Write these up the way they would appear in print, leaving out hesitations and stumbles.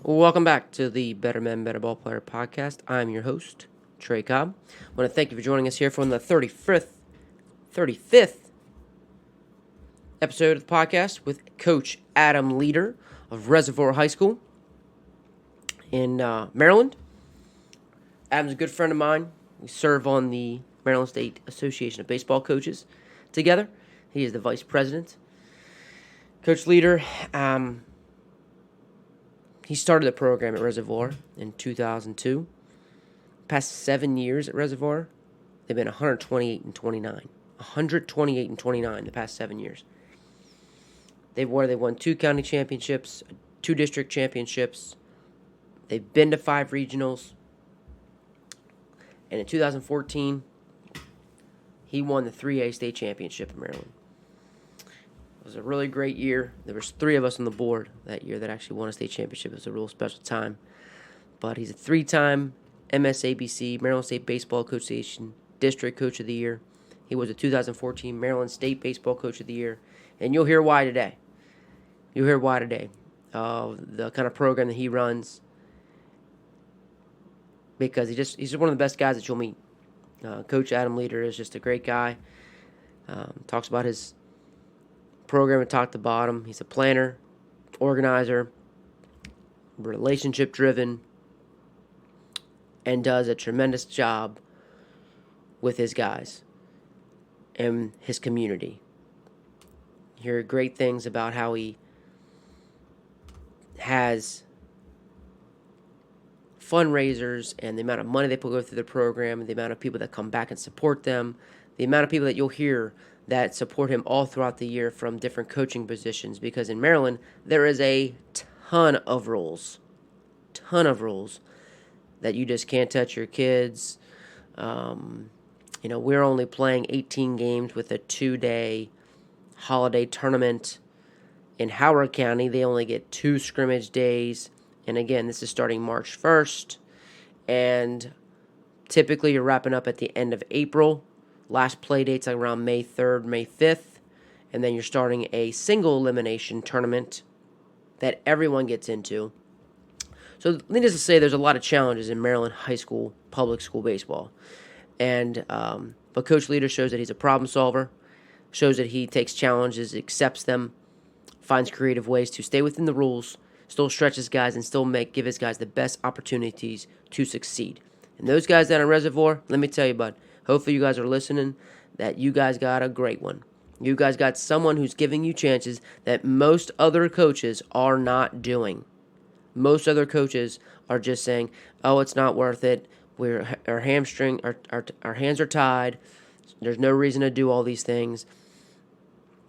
Welcome back to the Better Men, Better Ball Player podcast. I'm your host, Trey Cobb. I want to thank you for joining us here for the 35th episode of the podcast with Coach Adam Leader of Reservoir High School in Maryland. Adam's a good friend of mine. We serve on the Maryland State Association of Baseball Coaches together. He is the vice president. Coach Leader, he started the program at Reservoir in 2002. Past 7 years at Reservoir, they've been 128-29. 128-29 the past 7 years. They won 2 county championships, 2 district championships. They've been to 5 regionals. And in 2014, he won the 3A state championship in Maryland. It was a really great year. There was 3 of us on the board that year that actually won a state championship. It was a real special time. But he's a 3-time MSABC, Maryland State Baseball Coach Association District Coach of the Year. He was a 2014 Maryland State Baseball Coach of the Year. And you'll hear why today. The kind of program that he runs. Because he's just one of the best guys that you'll meet. Coach Adam Leader is just a great guy. Talks about his program from top to bottom. He's a planner, organizer, relationship driven, and does a tremendous job with his guys and his community. You hear great things about how he has fundraisers and the amount of money they go through the program, and the amount of people that come back and support them, the amount of people that you'll hear that support him all throughout the year from different coaching positions, because in Maryland there is a ton of rules that you just can't touch your kids. We're only playing 18 games with a 2-day holiday tournament. In Howard County, they only get 2 scrimmage days. And again, this is starting March 1st. And typically you're wrapping up at the end of April. Last play date's like around May 3rd, May 5th. And then you're starting a single elimination tournament that everyone gets into. So needless to say, there's a lot of challenges in Maryland high school, public school baseball. And but Coach Leader shows that he's a problem solver, shows that he takes challenges, accepts them, finds creative ways to stay within the rules, still stretches guys, and still give his guys the best opportunities to succeed. And those guys down at Reservoir, let me tell you, bud, hopefully you guys are listening, that you guys got a great one. You guys got someone who's giving you chances that most other coaches are not doing. Most other coaches are just saying, "Oh, it's not worth it. Our hands are tied. There's no reason to do all these things."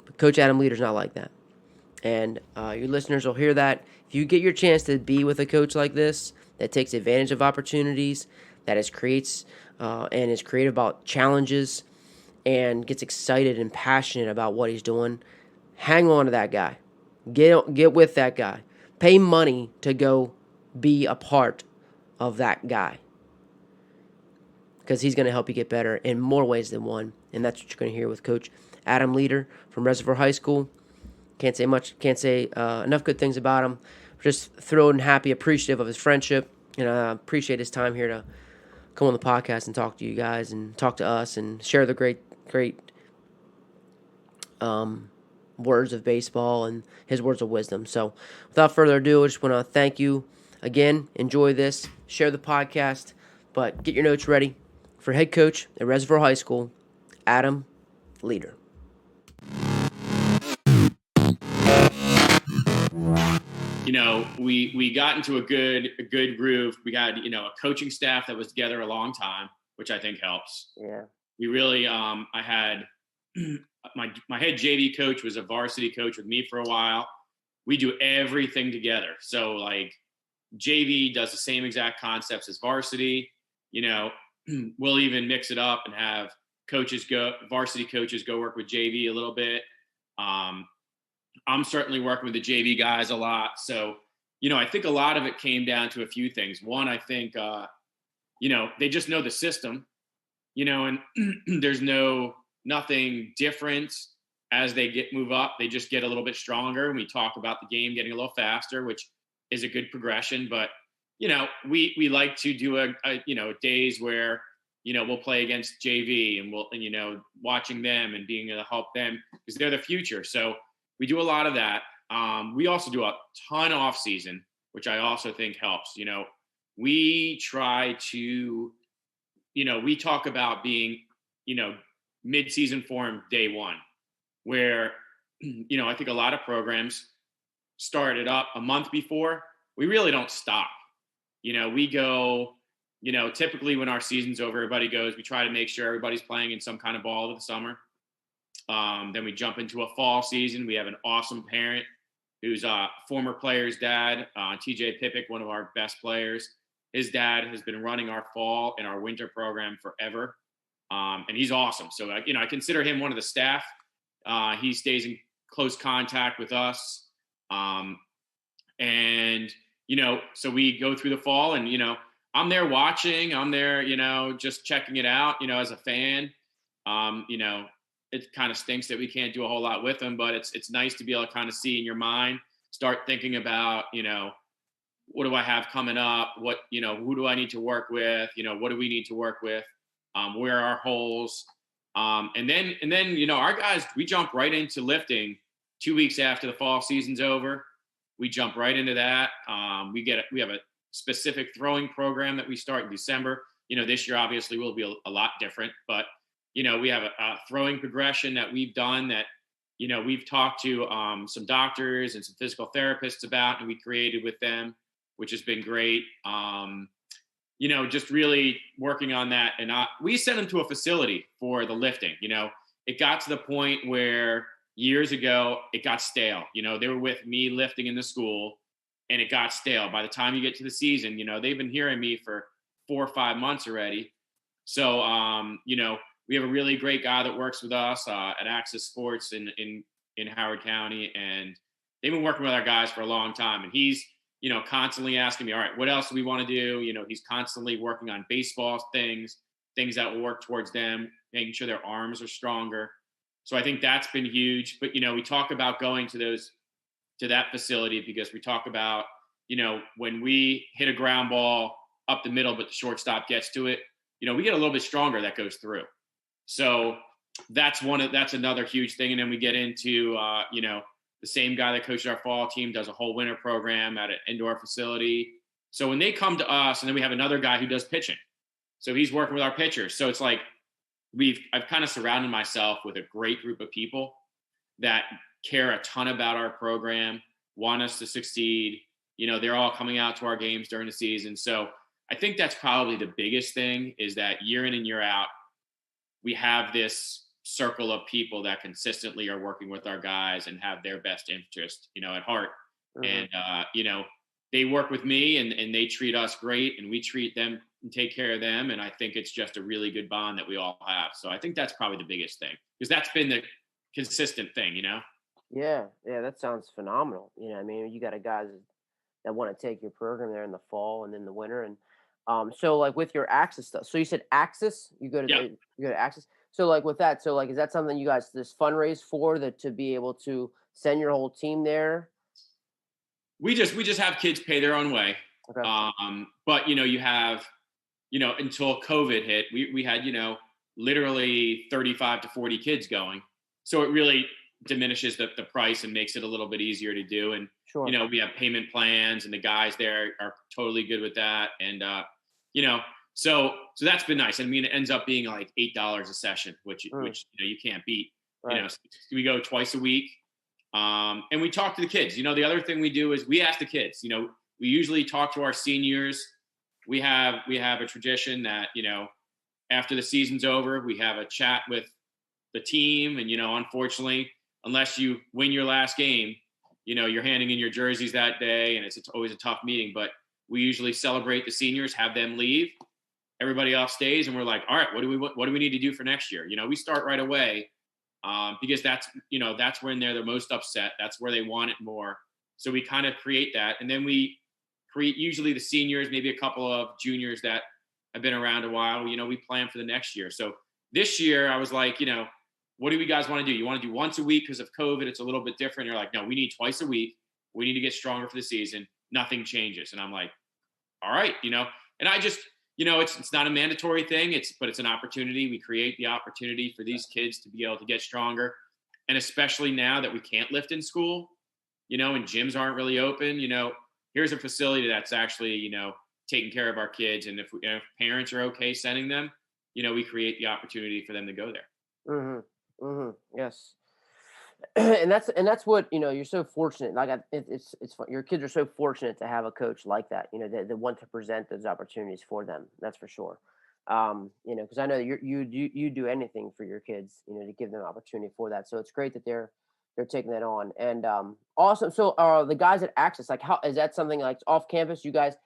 But Coach Adam Leader's not like that. And your listeners will hear that. If you get your chance to be with a coach like this that takes advantage of opportunities, that is creative about challenges, and gets excited and passionate about what he's doing, hang on to that guy. Get with that guy. Pay money to go be a part of that guy, because he's going to help you get better in more ways than one. And that's what you're going to hear with Coach Adam Leader from Reservoir High School. Can't say enough good things about him. Just thrilled and happy, appreciative of his friendship, and appreciate his time here to come on the podcast and talk to you guys and talk to us and share the great words of baseball and his words of wisdom. So without further ado, I just want to thank you again. Enjoy this. Share the podcast. But get your notes ready for head coach at Reservoir High School, Adam Leader. We got into a good groove. We got, a coaching staff that was together a long time, which I think helps. Yeah. We really, I had my head JV coach was a varsity coach with me for a while. We do everything together. So like JV does the same exact concepts as varsity. We'll even mix it up and have varsity coaches go work with JV a little bit. I'm certainly working with the JV guys a lot. So, I think a lot of it came down to a few things. One, I think, they just know the system, and there's nothing different as they move up. They just get a little bit stronger. And we talk about the game getting a little faster, which is a good progression. But, we like to do days where, we'll play against JV and watching them and being able to help them because they're the future. So we do a lot of that. We also do a ton off season, which I also think helps. We try to, we talk about being, mid-season form day one, where, I think a lot of programs started up a month before. We really don't stop. We go, typically when our season's over, everybody goes, we try to make sure everybody's playing in some kind of ball over the summer. Then we jump into a fall season. We have an awesome parent who's a former player's dad, TJ Pippick, one of our best players. His dad has been running our fall and our winter program forever. And he's awesome. So, I consider him one of the staff. He stays in close contact with us. So we go through the fall and, I'm there watching, I'm there, just checking it out, as a fan. It kind of stinks that we can't do a whole lot with them, but it's nice to be able to kind of see in your mind, start thinking about, what do I have coming up? What, who do I need to work with? What do we need to work with? Where are our holes? And then, our guys, we jump right into lifting 2 weeks after the fall season's over. We jump right into that. We have a specific throwing program that we start in December. This year obviously will be a lot different, but we have a throwing progression that we've done that, we've talked to some doctors and some physical therapists about, and we created with them, which has been great. Just really working on that. And we sent them to a facility for the lifting. It got to the point where years ago, it got stale. They were with me lifting in the school and it got stale. By the time you get to the season, they've been hearing me for 4 or 5 months already. So, we have a really great guy that works with us at Access Sports in Howard County. And they've been working with our guys for a long time. And he's, constantly asking me, all right, what else do we want to do? He's constantly working on baseball things that will work towards them, making sure their arms are stronger. So I think that's been huge. But, we talk about going to that facility because we talk about, when we hit a ground ball up the middle, but the shortstop gets to it, we get a little bit stronger that goes through. So that's another huge thing. And then we get into, the same guy that coaches our fall team does a whole winter program at an indoor facility. So when they come to us, and then we have another guy who does pitching. So he's working with our pitchers. So it's like, I've kind of surrounded myself with a great group of people that care a ton about our program, want us to succeed. They're all coming out to our games during the season. So I think that's probably the biggest thing, is that year in and year out, we have this circle of people that consistently are working with our guys and have their best interest, at heart. Mm-hmm. And, they work with me and they treat us great, and we treat them and take care of them. And I think it's just a really good bond that we all have. So I think that's probably the biggest thing, because that's been the consistent thing, Yeah, that sounds phenomenal. You got guys that want to take your program there in the fall and in the winter. And so like with your Access stuff, so you said Access, you go to Access. So like with that, is that something you guys just fundraise for, that to be able to send your whole team there? We just have kids pay their own way. Okay. But you have, until COVID hit, we had, literally 35 to 40 kids going. So it really diminishes the price and makes it a little bit easier to do. And, sure. We have payment plans, and the guys there are totally good with that. And, so that's been nice. It ends up being like $8 a session, which you can't beat. Right. So we go twice a week, and we talk to the kids. The other thing we do is we ask the kids. We usually talk to our seniors. We have a tradition that after the season's over, we have a chat with the team. And unfortunately, unless you win your last game, you're handing in your jerseys that day, and it's always a tough meeting. But we usually celebrate the seniors, have them leave. Everybody else stays, and we're like, all right, what do we need to do for next year? We start right away, because that's when they're the most upset. That's where they want it more. So we kind of create that. And then we create usually the seniors, maybe a couple of juniors that have been around a while, we plan for the next year. So this year I was like, what do you guys want to do? You want to do once a week because of COVID? It's a little bit different. You're like, no, we need twice a week. We need to get stronger for the season. nothing changes. And I'm like, all right, and I just, it's not a mandatory thing. But it's an opportunity. We create the opportunity for these kids to be able to get stronger. And especially now that we can't lift in school, and gyms aren't really open, here's a facility that's actually, taking care of our kids. And if parents are okay sending them, we create the opportunity for them to go there. Yes. And that's what you're so fortunate. Like it's fun. Your kids are so fortunate to have a coach like that. That want to present those opportunities for them. That's for sure. Because I know you do anything for your kids. To give them opportunity for that. So it's great that they're taking that on. And awesome. So the guys at Access, like, how is that something like off campus? You guys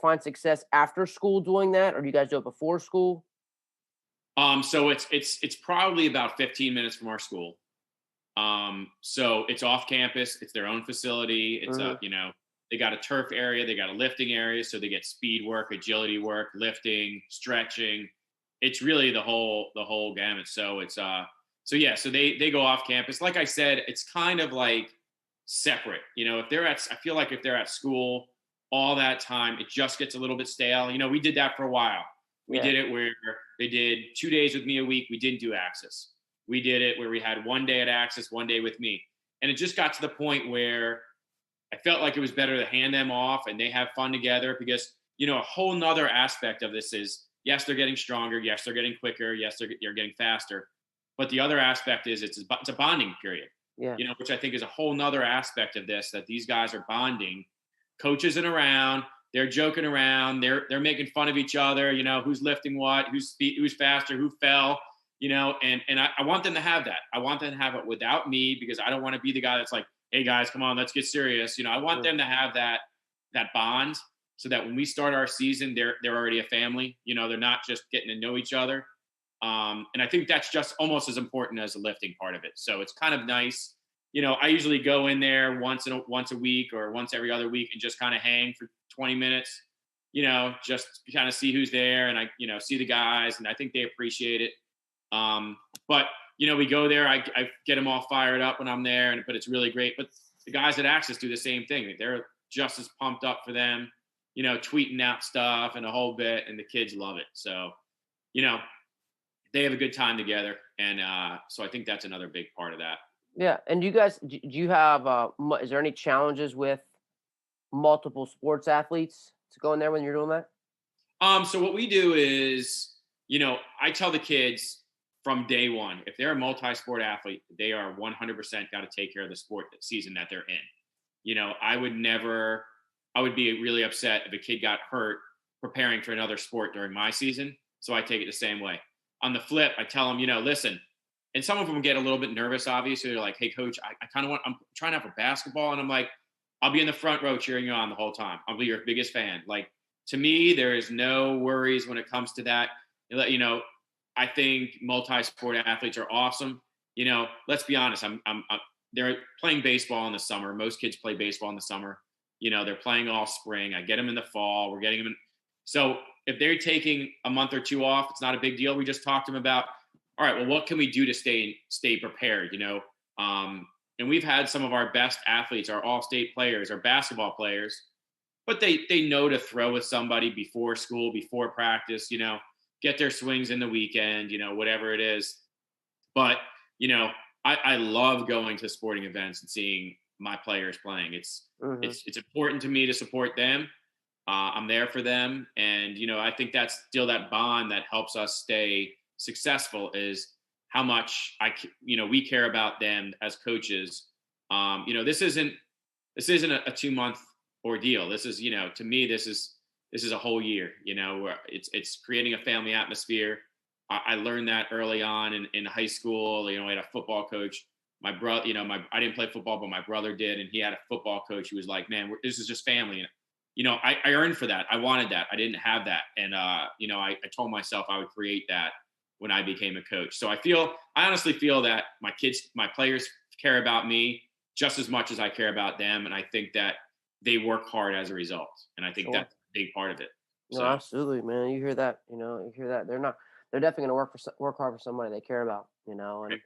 find success after school doing that, or do you guys do it before school? So it's probably about 15 minutes from our school. So it's off campus. It's their own facility. It's Hmm. they got a turf area. They got a lifting area. So they get speed work, agility work, lifting, stretching. It's really the whole gamut. So so they go off campus. Like I said, it's kind of like separate. I feel like if they're at school all that time, it just gets a little bit stale. We did that for a while. We Yeah. did it where they did 2 days with me a week. We didn't do Access. We did it where we had one day at Access, one day with me. And it just got to the point where I felt like it was better to hand them off and they have fun together because, a whole nother aspect of this is, yes, they're getting stronger. Yes, they're getting quicker. Yes, they're getting faster. But the other aspect is it's a bonding period, Yeah. which I think is a whole nother aspect of this, that these guys are bonding. Coach isn't around. They're joking around. They're making fun of each other. Who's lifting what, who's faster, who fell. And I want them to have that. I want them to have it without me because I don't want to be the guy that's like, hey guys, come on, let's get serious. I want Mm. them to have that bond so that when we start our season, they're already a family. They're not just getting to know each other. And I think that's just almost as important as the lifting part of it. So it's kind of nice. I usually go in there once a week or once every other week and just kind of hang for 20 minutes. Just kind of see who's there and I see the guys and I think they appreciate it. But we go there. I get them all fired up when I'm there, but it's really great. But the guys at Access do the same thing. They're just as pumped up for them. Tweeting out stuff and a whole bit, and the kids love it. So, you know, they have a good time together, and so I think that's another big part of that. Yeah. And you guys, do you have? Is there any challenges with multiple sports athletes to go in there when you're doing that? So what we do is, I tell the kids from day one, if they're a multi-sport athlete, they are 100% got to take care of the sport season that they're in. I would be really upset if a kid got hurt preparing for another sport during my season. So I take it the same way. On the flip, I tell them, listen, and some of them get a little bit nervous, obviously. They're like, hey, coach, I kind of I'm trying out for basketball. And I'm like, I'll be in the front row cheering you on the whole time. I'll be your biggest fan. Like, to me, there is no worries when it comes to that. I think multi-sport athletes are awesome. Let's be honest. They're playing baseball in the summer. Most kids play baseball in the summer. They're playing all spring. I get them in the fall. We're getting them in. So if they're taking a month or two off, it's not a big deal. We just talked to them about, all right, well, what can we do to stay prepared? And we've had some of our best athletes, our all-state players, our basketball players, but they know to throw with somebody before school, before practice, get their swings in the weekend, whatever it is. But, I love going to sporting events and seeing my players playing. Hmm. It's important to me to support them. I'm there for them. And, I think that's still that bond that helps us stay successful is how much we care about them as coaches. This isn't a 2 month ordeal. This is, to me, this is a whole year, where it's creating a family atmosphere. I learned that early on in high school. I had a football coach. My brother, I didn't play football, but my brother did, and he had a football coach who was like, "Man, this is just family." And I earned for that. I wanted that. I didn't have that, and I told myself I would create that when I became a coach. So I honestly feel that my players care about me just as much as I care about them, and I think that they work hard as a result, and I think Sure. that's a big part of it. No, So. absolutely, man. You hear that? You hear that? They're definitely gonna work hard for somebody they care about. And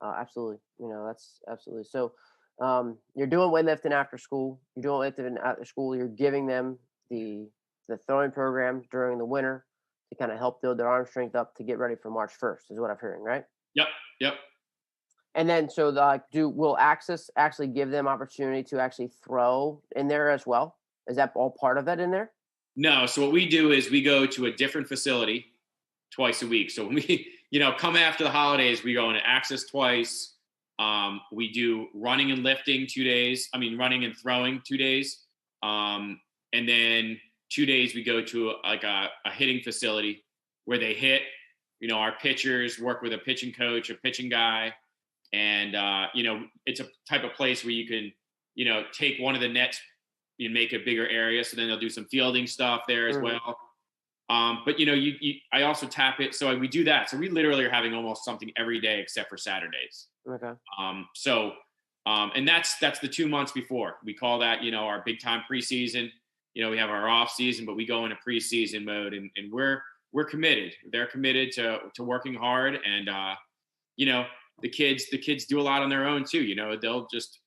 absolutely, that's absolutely so. You're doing weightlifting after school. You're doing weightlifting after school. You're giving them the the throwing program during the winter to kind of help build their arm strength up to get ready for March 1st, is what I'm hearing, right? Yep. Yep. And then so do will Access actually give them opportunity to actually throw in there as well? Is that all part of it in there? No. So what we do is we go to a different facility twice a week. So when we, come after the holidays, we go into Access twice. We do running and lifting 2 days. I mean, running and throwing 2 days. And then 2 days we go to a hitting facility where they hit. Our pitchers work with a pitching coach, a pitching guy, and it's a type of place where you can, take one of the nets, you make a bigger area. So then they'll do some fielding stuff there as well. But I also tap it. So we do that. So we literally are having almost something every day except for Saturdays. Okay. And that's the 2 months before. We call that, our big time preseason. We have our off season, but we go into preseason mode, and we're committed. They're committed to working hard, and the kids do a lot on their own too. They'll just,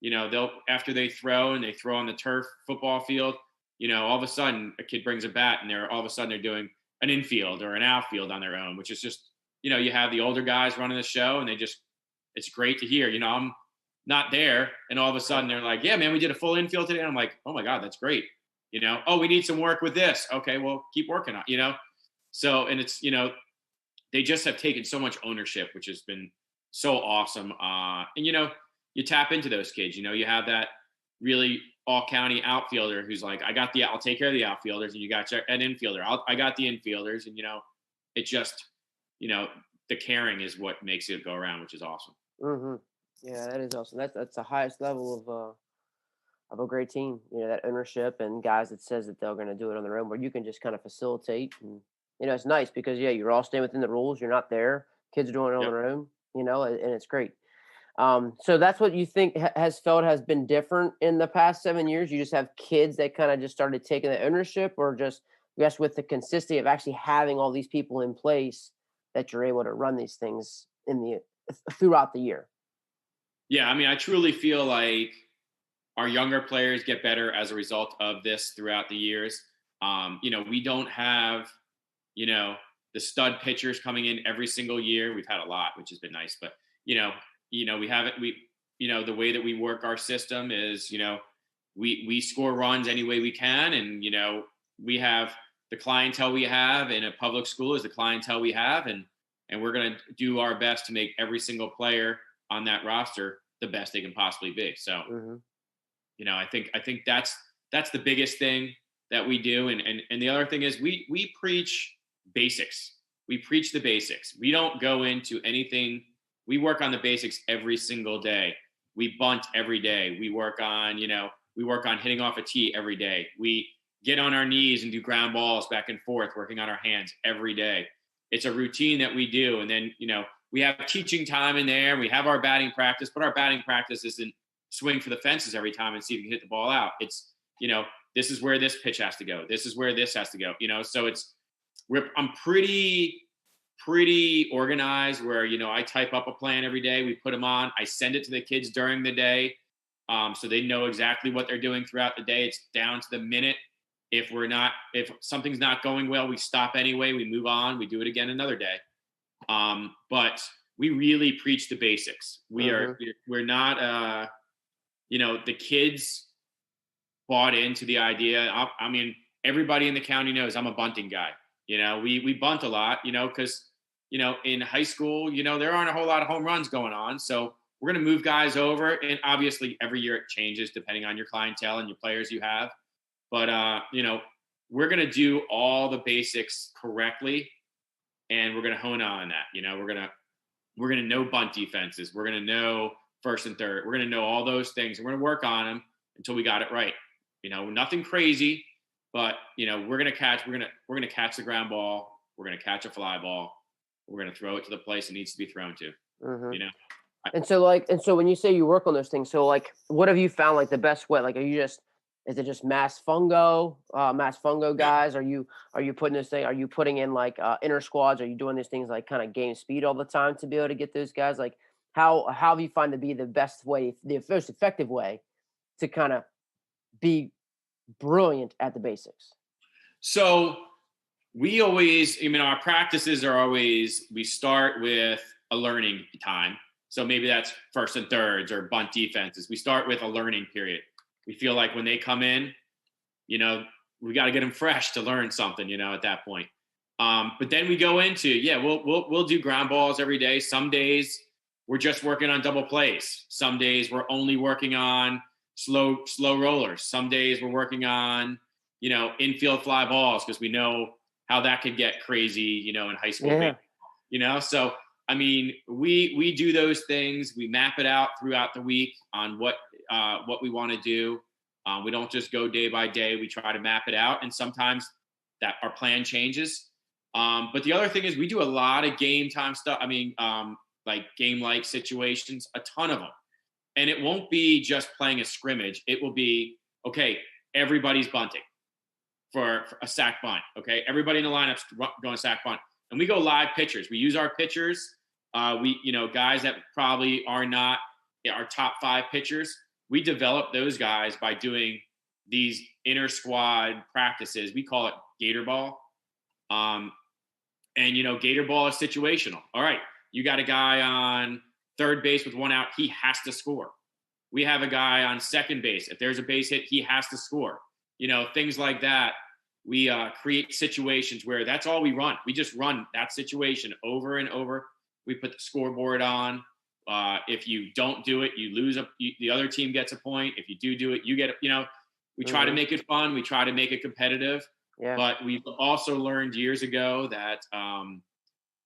they'll, after they throw and they throw on the turf football field, all of a sudden a kid brings a bat and they're doing an infield or an outfield on their own, which is just, you have the older guys running the show, and it's great to hear. I'm not there, and all of a sudden they're like, yeah, man, we did a full infield today. And I'm like, oh my God, that's great. Oh, we need some work with this. Okay, well, keep working on. So, and it's, they just have taken so much ownership, which has been so awesome. And you tap into those kids. You have that really all county outfielder who's like, I'll take care of the outfielders, and you got an infielder. I got the infielders, and it just, the caring is what makes it go around, which is awesome. Hmm. Yeah, that is awesome. That's the highest level of a great team. That ownership and guys that says that they're going to do it on their own, where you can just kind of facilitate. And it's nice because you're all staying within the rules. You're not there. Kids are doing it on Yep. their own. And it's great. So that's what you think has been different in the past 7 years. You just have kids that kind of just started taking the ownership, or just with the consistency of actually having all these people in place that you're able to run these things throughout the year. Yeah, I mean, I truly feel like our younger players get better as a result of this throughout the years. We don't have, the stud pitchers coming in every single year. We've had a lot, which has been nice, but we haven't. The way that we work our system is, we score runs any way we can, and we have the clientele we have in a public school is the clientele we have, and we're going to do our best to make every single player on that roster the best they can possibly be. So, I think that's the biggest thing that we do. And the other thing is we preach basics. We preach the basics. We don't go into anything. We work on the basics every single day. We bunt every day. We work on hitting off a tee every day. We get on our knees and do ground balls back and forth, working on our hands every day. It's a routine that we do. And then, we have teaching time in there. We have our batting practice, but our batting practice isn't swing for the fences every time and see if you can hit the ball out. It's, this is where this pitch has to go. This is where this has to go, so I'm pretty organized where, I type up a plan every day. We put them on. I send it to the kids during the day. So they know exactly what they're doing throughout the day. It's down to the minute. If something's not going well, we stop anyway. We move on. We do it again another day. But we really preach the basics. We're not, the kids bought into the idea. I mean, everybody in the county knows I'm a bunting guy. We bunt a lot, because, in high school, there aren't a whole lot of home runs going on. So we're going to move guys over. And obviously every year it changes depending on your clientele and your players you have. But, we're going to do all the basics correctly. And we're going to hone on that. We're going to know bunt defenses. We're going to know first and third. We're going to know all those things. And we're going to work on them until we got it right. Nothing crazy, but we're going to catch the ground ball. We're going to catch a fly ball. We're going to throw it to the place it needs to be thrown to. And so when you say you work on those things, so what have you found the best way? Is it just mass fungo guys? Are you putting this thing? Are you putting in inner squads? Are you doing these things kind of game speed all the time to be able to get those guys? how do you find to be the best way, the most effective way to kind of be brilliant at the basics? So we always, our practices are always, we start with a learning time. So maybe that's first and thirds or bunt defenses. We start with a learning period. We feel like when they come in, we got to get them fresh to learn something, at that point. But then we go into, we'll do ground balls every day. Some days we're just working on double plays. Some days we're only working on slow rollers. Some days we're working on, infield fly balls, because we know how that could get crazy, in high school. Yeah. So, we do those things. We map it out throughout the week on what we want to do. We don't just go day by day. We try to map it out. And sometimes that our plan changes. But the other thing is we do a lot of game time stuff. Like game-like situations, a ton of them. And it won't be just playing a scrimmage. It will be, okay, everybody's bunting for a sack bunt. Okay, everybody in the lineup's going sack bunt. And we go live pitchers. We use our pitchers. Guys that probably are not our top 5 pitchers. We develop those guys by doing these inter squad practices. We call it Gator Ball. Gator Ball is situational. All right, you got a guy on third base with 1 out. He has to score. We have a guy on second base. If there's a base hit, he has to score. Things like that. We create situations where that's all we run. We just run that situation over and over. We put the scoreboard on. If you don't do it, you lose. The other team gets a point. If you do it, you get. We try to make it fun. We try to make it competitive. Yeah. But we've also learned years ago that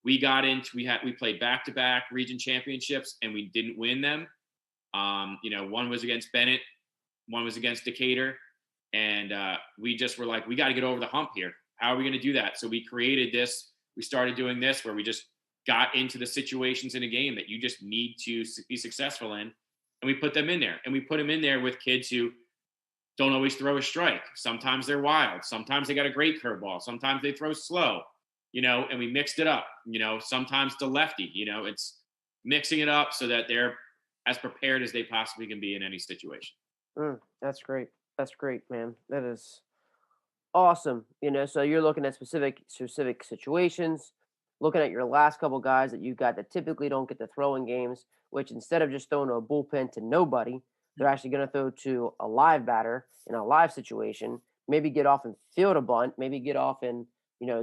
we played back-to-back region championships and we didn't win them. One was against Bennett, one was against Decatur, and we just were like, we got to get over the hump here. How are we going to do that? So we created this. We started doing this where we just got into the situations in a game that you just need to be successful in, and we put them in there. And we put them in there with kids who don't always throw a strike. Sometimes they're wild. Sometimes they got a great curveball. Sometimes they throw slow, and we mixed it up. Sometimes the lefty, it's mixing it up so that they're as prepared as they possibly can be in any situation. That's great. That's great, man. That is awesome. So you're looking at specific situations, looking at your last couple guys that you got that typically don't get to throw in games, which instead of just throwing a bullpen to nobody, they're actually going to throw to a live batter in a live situation, maybe get off and field a bunt, maybe get off and,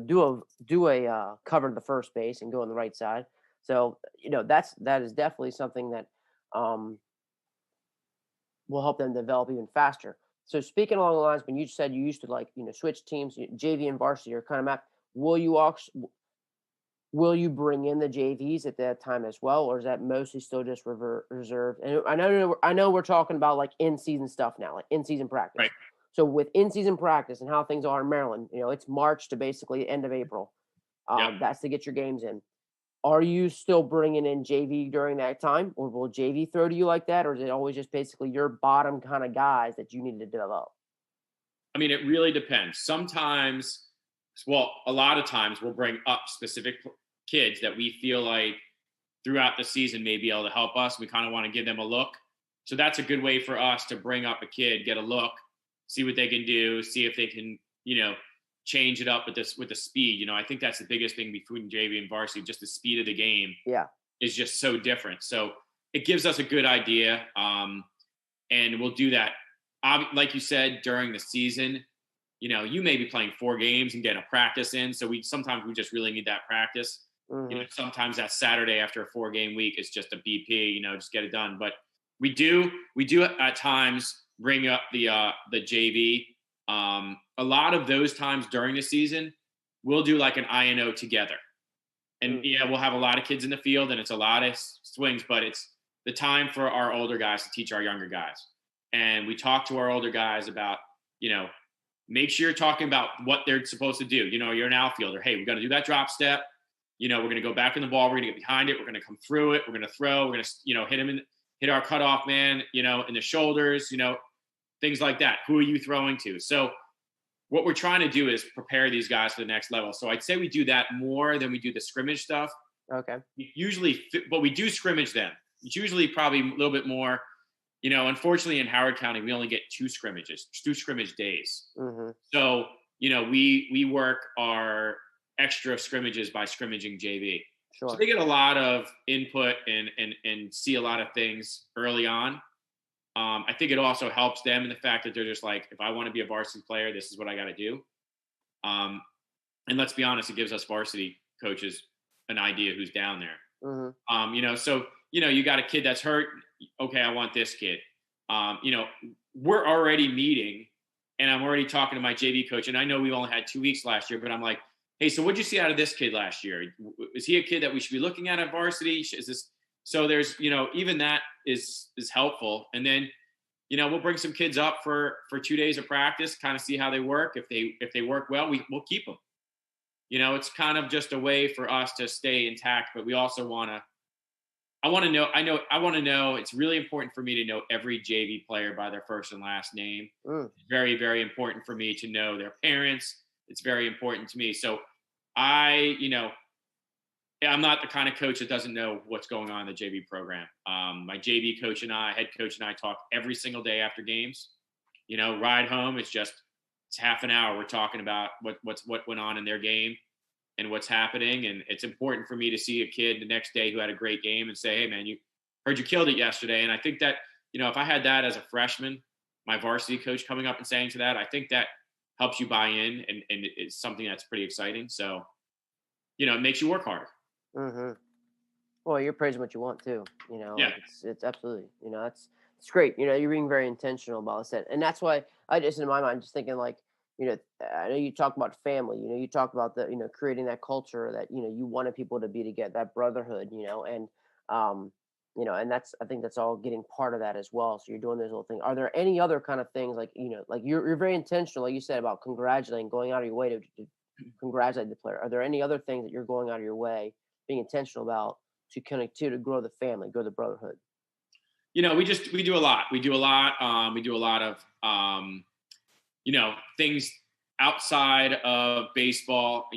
do a cover to the first base and go on the right side. So, that is definitely something that will help them develop even faster. So speaking along the lines, when you said you used to switch teams, JV and varsity are kind of mapped, will you bring in the JVs at that time as well, or is that mostly still just reserved? And I know we're talking about like in-season stuff now, like in-season practice. Right. So with in-season practice and how things are in Maryland, it's March to basically the end of April. That's to get your games in. Are you still bringing in JV during that time, or will JV throw to you like that, or is it always just basically your bottom kind of guys that you need to develop? It really depends. Sometimes, a lot of times we'll bring up specific kids that we feel like throughout the season may be able to help us. We kind of want to give them a look. So that's a good way for us to bring up a kid, get a look, see what they can do, see if they can, change it up with the speed. I think that's the biggest thing between JV and varsity, just the speed of the game. Yeah. Is just so different. So it gives us a good idea. And we'll do that. Like you said, during the season, you may be playing 4 games and get a practice in. So sometimes we just really need that practice. Mm-hmm. Sometimes that Saturday after a 4-game week is just a BP, just get it done. But we do at times bring up the JV. A lot of those times during the season, we'll do like an INO together. And we'll have a lot of kids in the field and it's a lot of swings, but it's the time for our older guys to teach our younger guys. And we talk to our older guys about, make sure you're talking about what they're supposed to do. You're an outfielder. Hey, we got to do that drop step. We're going to go back in the ball. We're going to get behind it. We're going to come through it. We're going to throw. We're going to, hit our cutoff man, in the shoulders, things like that. Who are you throwing to? So what we're trying to do is prepare these guys for the next level. So I'd say we do that more than we do the scrimmage stuff. Okay. But we do scrimmage them. it's usually probably a little bit more. Unfortunately in Howard County, we only get two scrimmage days. Mm-hmm. So, we work our extra scrimmages by scrimmaging JV. Sure. So they get a lot of input and see a lot of things early on. I think it also helps them in the fact that they're just like, if I want to be a varsity player, this is what I got to do. And let's be honest, it gives us varsity coaches an idea who's down there. Mm-hmm. So, you got a kid that's hurt. Okay, I want this kid. We're already meeting and I'm already talking to my JV coach. And I know we only had 2 weeks last year, but I'm like, hey, so what'd you see out of this kid last year? Is he a kid that we should be looking at varsity? Is this, so there's, even that is helpful. And then, we'll bring some kids up for 2 days of practice, kind of see how they work. If they work well, we'll keep them. It's kind of just a way for us to stay intact, but we also I want to know, it's really important for me to know every JV player by their first and last name. It's very, very important for me to know their parents. It's very important to me. So I'm not the kind of coach that doesn't know what's going on in the JV program. My JV coach and head coach and I talk every single day after games. Ride home, it's half an hour. We're talking about what went on in their game and what's happening. And it's important for me to see a kid the next day who had a great game and say, hey man, you heard you killed it yesterday. And I think that, if I had that as a freshman, my varsity coach coming up and saying to that, I think that helps you buy in and it's something that's pretty exciting. So, it makes you work harder. Mm-hmm. Well, you're praising what you want too. Yeah. Like it's absolutely, it's great. You're being very intentional about it. And that's why I just, in my mind, just thinking like, I know you talk about family, you talk about the, creating that culture that, you wanted people to be together, that brotherhood, and, and I think that's all getting part of that as well. So you're doing those little things. Are there any other kind of things like, like you're very intentional, like you said, about congratulating, going out of your way to congratulate the player. Are there any other things that you're going out of your way, being intentional about to connect to grow the family, grow the brotherhood? We do a lot. We do a lot. We do a lot of, things outside of baseball.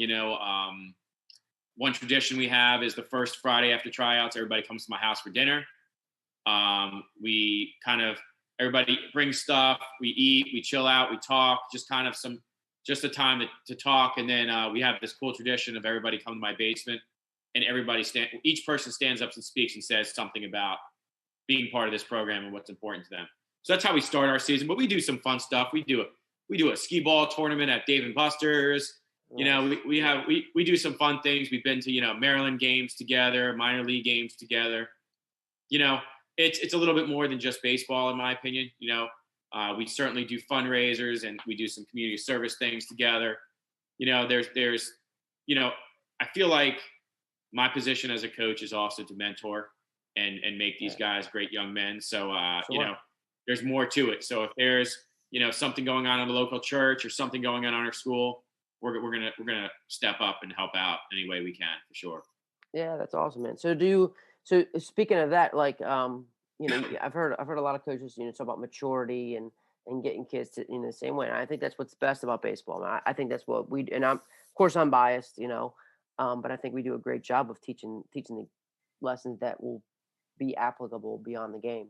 One tradition we have is the first Friday after tryouts, everybody comes to my house for dinner. Everybody brings stuff, we eat, we chill out, we talk, just a time to talk. And then we have this cool tradition of everybody come to my basement and each person stands up and speaks and says something about being part of this program and what's important to them. So that's how we start our season, but we do some fun stuff. We do a skee ball tournament at Dave and Buster's. We do some fun things. We've been to, Maryland games together, minor league games together. It's a little bit more than just baseball, in my opinion. We certainly do fundraisers and we do some community service things together. There's I feel like my position as a coach is also to mentor and make these guys great young men. So, Sure. There's more to it. So if there's, something going on in the local church or something going on in our school, we're gonna step up and help out any way we can, for sure. Yeah, that's awesome, man. So speaking of that, like, I've heard a lot of coaches, talk about maturity and getting kids to, the same way. And I think that's what's best about baseball. I think that's what we, and of course I'm biased, but I think we do a great job of teaching the lessons that will be applicable beyond the game.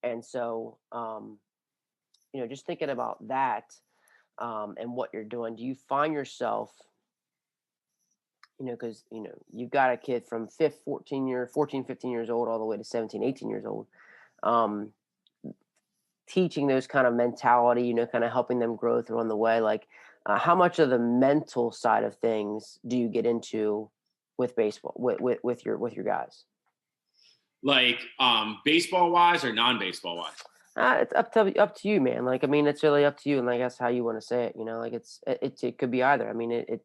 And so, just thinking about that, and what you're doing, do you find yourself, because, you've got a kid from 14, 15 years old, all the way to 17, 18 years old, teaching those kind of mentality, kind of helping them grow through on the way, like, how much of the mental side of things do you get into with baseball, with your guys? Like, baseball wise or non-baseball wise? It's up to you, man. Like, I mean, it's really up to you, and I guess how you want to say it. Like it could be either. I mean, it.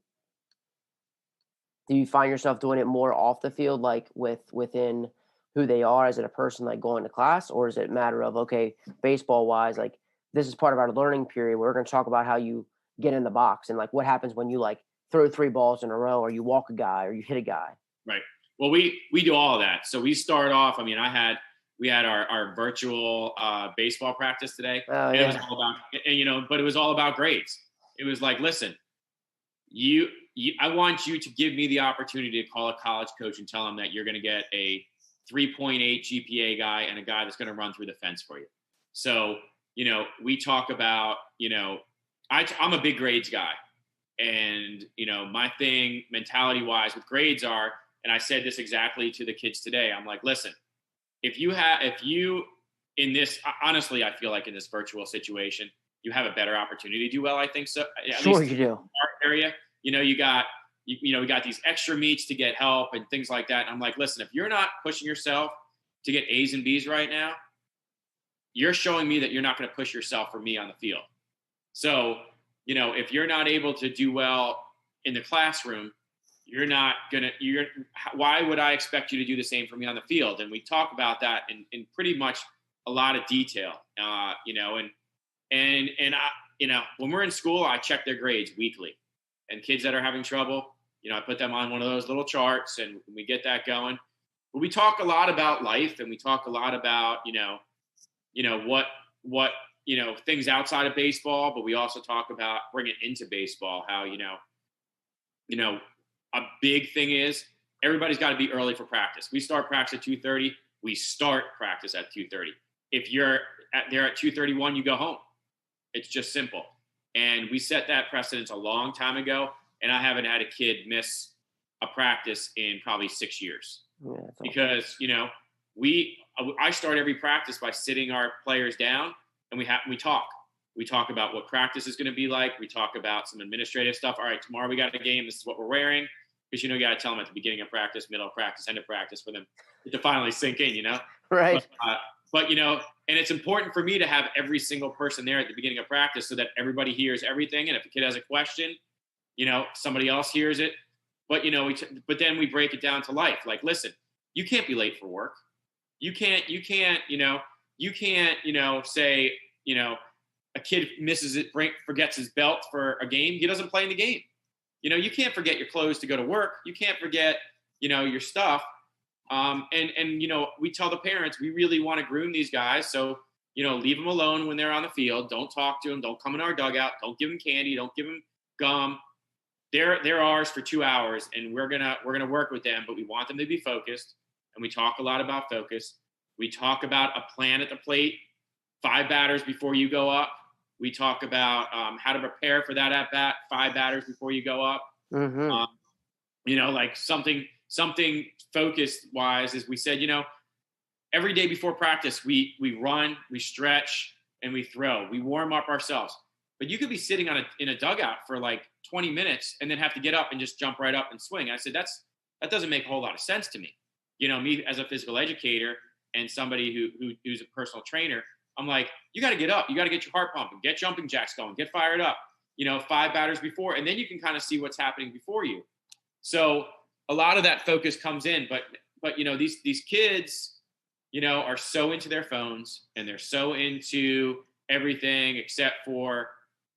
Do you find yourself doing it more off the field, like within who they are as a person, like going to class, or is it a matter of, okay, baseball wise, like this is part of our learning period. We're going to talk about how you get in the box and like what happens when you like throw 3 balls in a row, or you walk a guy, or you hit a guy. Right. Well, we do all of that. So we start off. I mean, we had our virtual baseball practice today. Oh, and yeah. It was all about, but it was all about grades. It was like, listen, I want you to give me the opportunity to call a college coach and tell them that you're going to get a 3.8 GPA guy and a guy that's going to run through the fence for you. So, we talk about, I'm a big grades guy. And, my thing mentality wise with grades are, and I said this exactly to the kids today. I'm like, listen, if you in this, honestly, I feel like in this virtual situation, you have a better opportunity to do well. I think so. At Sure, least you do. our area, we got these extra meets to get help and things like that. And I'm like, listen, if you're not pushing yourself to get A's and B's right now, you're showing me that you're not going to push yourself for me on the field. So, if you're not able to do well in the classroom, why would I expect you to do the same for me on the field? And we talk about that in pretty much a lot of detail, and I, when we're in school, I check their grades weekly, and kids that are having trouble, I put them on one of those little charts and we get that going. But we talk a lot about life, and we talk a lot about, what things outside of baseball, but we also talk about bringing it into baseball, how, a big thing is everybody's got to be early for practice. We start practice at 2:30. We start practice at 2:30. If you're there at 2:31, you go home. It's just simple. And we set that precedence a long time ago. And I haven't had a kid miss a practice in probably 6 years. Yeah, because, I start every practice by sitting our players down, and we talk. We talk about what practice is going to be like. We talk about some administrative stuff. All right, tomorrow we got a game. This is what we're wearing. Because, you got to tell them at the beginning of practice, middle of practice, end of practice for them to finally sink in, Right. But and it's important for me to have every single person there at the beginning of practice so that everybody hears everything. And if a kid has a question, somebody else hears it. But, but then we break it down to life. Like, listen, you can't be late for work. You can't, say, a kid misses it, forgets his belt for a game. He doesn't play in the game. You can't forget your clothes to go to work. You can't forget, your stuff. And we tell the parents, we really want to groom these guys. So, leave them alone when they're on the field. Don't talk to them. Don't come in our dugout. Don't give them candy. Don't give them gum. They're ours for 2 hours, and we're gonna work with them, but we want them to be focused. And we talk a lot about focus. We talk about a plan at the plate, 5 batters before you go up. We talk about how to prepare for that at bat, 5 batters before you go up. Mm-hmm. Like something focused wise is we said, every day before practice, we run, we stretch, and we throw. We warm up ourselves. But you could be sitting in a dugout for like 20 minutes and then have to get up and just jump right up and swing. I said, that doesn't make a whole lot of sense to me. Me as a physical educator and somebody who's a personal trainer, I'm like, you got to get up. You got to get your heart pumping, get jumping jacks going, get fired up, 5 batters before, and then you can kind of see what's happening before you. So a lot of that focus comes in, but these kids, are so into their phones, and they're so into everything except for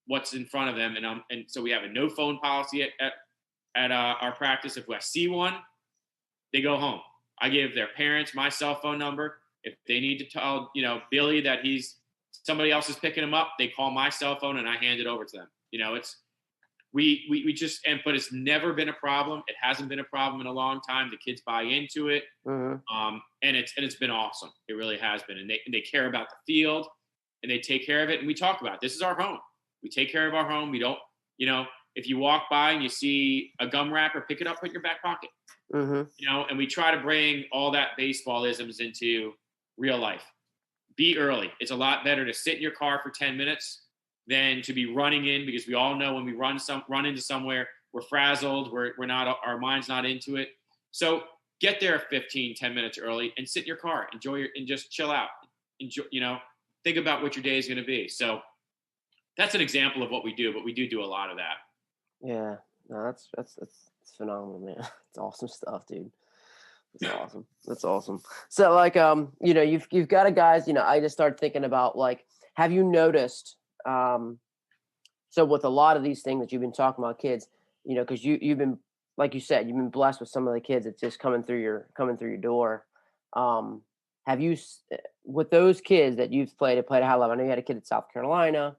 what's in front of them. And so we have a no phone policy at our practice. If I see one, they go home. I give their parents my cell phone number. If they need to tell, Billy that somebody else is picking him up, they call my cell phone and I hand it over to them. We just, but it's never been a problem. It hasn't been a problem in a long time. The kids buy into it. Mm-hmm. And it's been awesome. It really has been. And they care about the field, and they take care of it. And we talk about it. This is our home. We take care of our home. We don't, if you walk by and you see a gum wrapper, pick it up, put it in your back pocket. Mm-hmm. And we try to bring all that baseballisms into real life. Be early. It's a lot better to sit in your car for 10 minutes than to be running in, because we all know when we run into somewhere, we're frazzled. We're not, our mind's not into it. So get there 10 minutes early and sit in your car, and just chill out. Enjoy, think about what your day is going to be. So that's an example of what we do, but we do a lot of that. Yeah, no, that's phenomenal, man. It's awesome stuff, dude. That's awesome. That's awesome. So like, you've got a guys, I just started thinking about, like, have you noticed, so with a lot of these things that you've been talking about, kids, cause you've been, like you said, you've been blessed with some of the kids that's just coming through your door. Have you, with those kids that you've played at high level, I know you had a kid at South Carolina,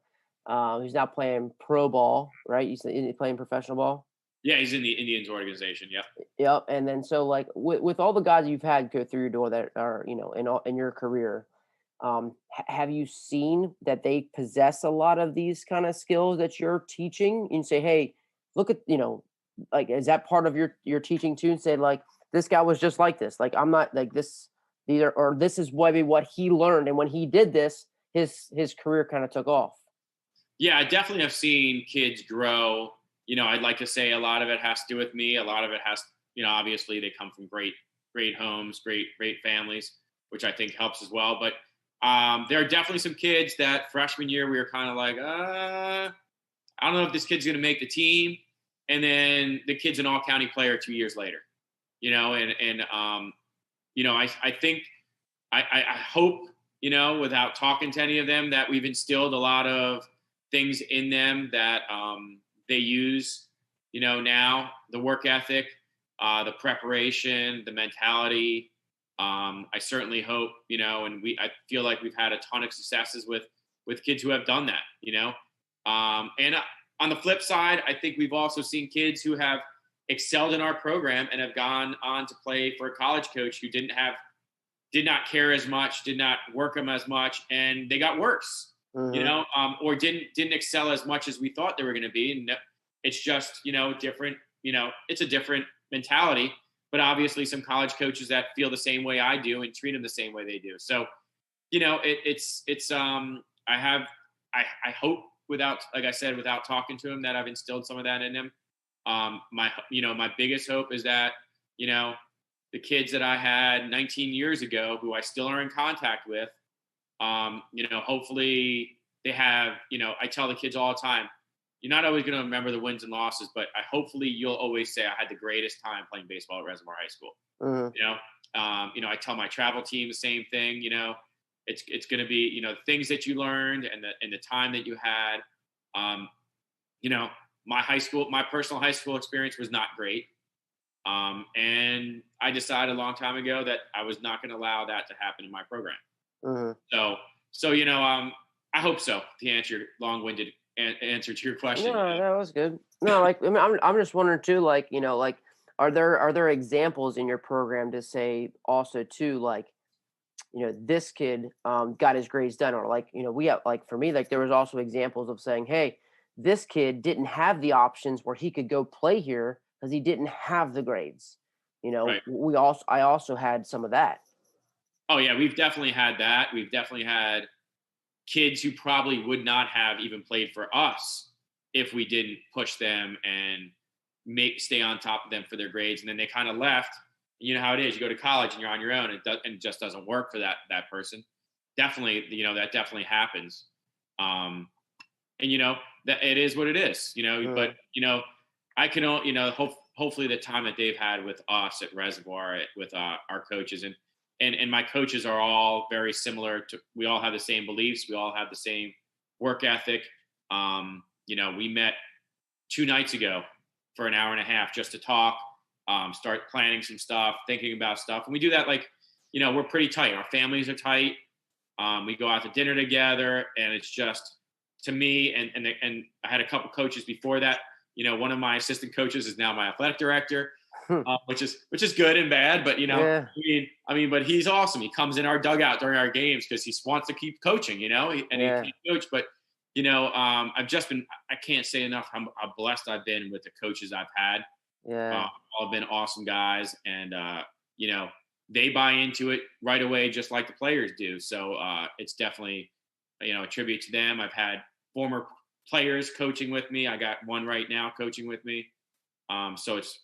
who's now playing pro ball, right? He's playing professional ball. Yeah, he's in the Indians organization. Yep. Yep. And then so like with all the guys you've had go through your door that are, in your career, have you seen that they possess a lot of these kind of skills that you're teaching and say, hey, look at, like, is that part of your teaching too? And say like, this guy was just like this. Like, I'm not like this either, or this is maybe what he learned. And when he did this, his career kind of took off. Yeah, I definitely have seen kids grow. I'd like to say a lot of it has to do with me. A lot of it has, obviously they come from great homes, great families, which I think helps as well. But there are definitely some kids that freshman year we were kind of like, I don't know if this kid's going to make the team. And then the kid's an all county player 2 years later, I think I hope, without talking to any of them, that we've instilled a lot of things in them that they use, now the work ethic, the preparation, the mentality. I certainly hope, and I feel like we've had a ton of successes with kids who have done that, and on the flip side, I think we've also seen kids who have excelled in our program and have gone on to play for a college coach who did not care as much, did not work them as much, and they got worse, Hmm. or didn't excel as much as we thought they were going to be. And it's just, different, it's a different mentality, but obviously some college coaches that feel the same way I do and treat them the same way they do. So, I hope without, like I said, without talking to him, that I've instilled some of that in him. My biggest hope is that, you know, the kids that I had 19 years ago, who I still are in contact with, hopefully they have, I tell the kids all the time, you're not always going to remember the wins and losses, but hopefully you'll always say I had the greatest time playing baseball at Reservoir High School. Hmm. I tell my travel team the same thing. It's going to be, things that you learned and the time that you had. Um, you know, my personal high school experience was not great. And I decided a long time ago that I was not going to allow that to happen in my program. Hmm. So I hope so. To answer your long-winded answer to your question. No, that was good. No, like, I mean, I'm just wondering too, like, like, are there examples in your program to say also too, like, this kid got his grades done, or like, we have, like, for me, like, there was also examples of saying, hey, this kid didn't have the options where he could go play here because he didn't have the grades. Right. I also had some of that. Oh yeah, we've definitely had that. We've definitely had kids who probably would not have even played for us if we didn't push them and stay on top of them for their grades, and then they kind of left. You know how it is. You go to college and you're on your own, and it just doesn't work for that person. Definitely, that definitely happens. Um, and that it is what it is. But Mm, I can, hopefully the time that they've had with us at Reservoir, with our coaches, and my coaches are all very similar to. We all have the same beliefs. We all have the same work ethic. We met 2 nights ago for an hour and a half just to talk, start planning some stuff, thinking about stuff, and we do that like, we're pretty tight. Our families are tight. We go out to dinner together, and it's just, to me, and I had a couple coaches before that. One of my assistant coaches is now my athletic director, hmm. which is good and bad. But Yeah, but he's awesome. He comes in our dugout during our games because he wants to keep coaching. And he yeah, can't coach. But I've just been. I can't say enough how blessed I've been with the coaches I've had. yeah. All have been awesome guys, and you know they buy into it right away, just like the players do. So it's definitely a tribute to them. I've had former players coaching with me. I got one right now coaching with me. So it's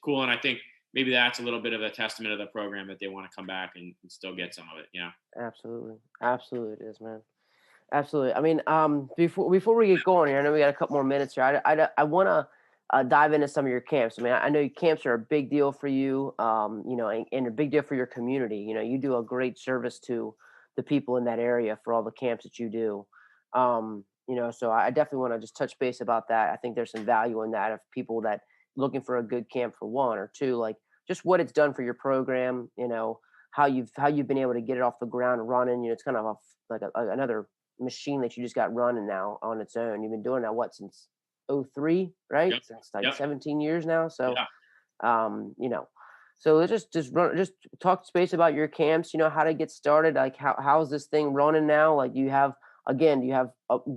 cool, and I think maybe that's a little bit of a testament of the program that they want to come back and still get some of it. Absolutely, absolutely, it is, man. Absolutely. I mean, before we get going here, I know we got a couple more minutes here. I want to dive into some of your camps. I mean, I know your camps are a big deal for you, and a big deal for your community. You do a great service to the people in that area for all the camps that you do. So I definitely want to just touch base about that. I think there's some value in that of people that looking for a good camp for one or two, like just what it's done for your program. How you've been able to get it off the ground running. It's kind of like another machine that you just got running now on its own. You've been doing that what since? '03, right? Yep. Since like Yep. 17 years now. So, Yeah. you know, so let's just talk space about your camps. You know, how to get started. Like, how's this thing running now? Like, do you have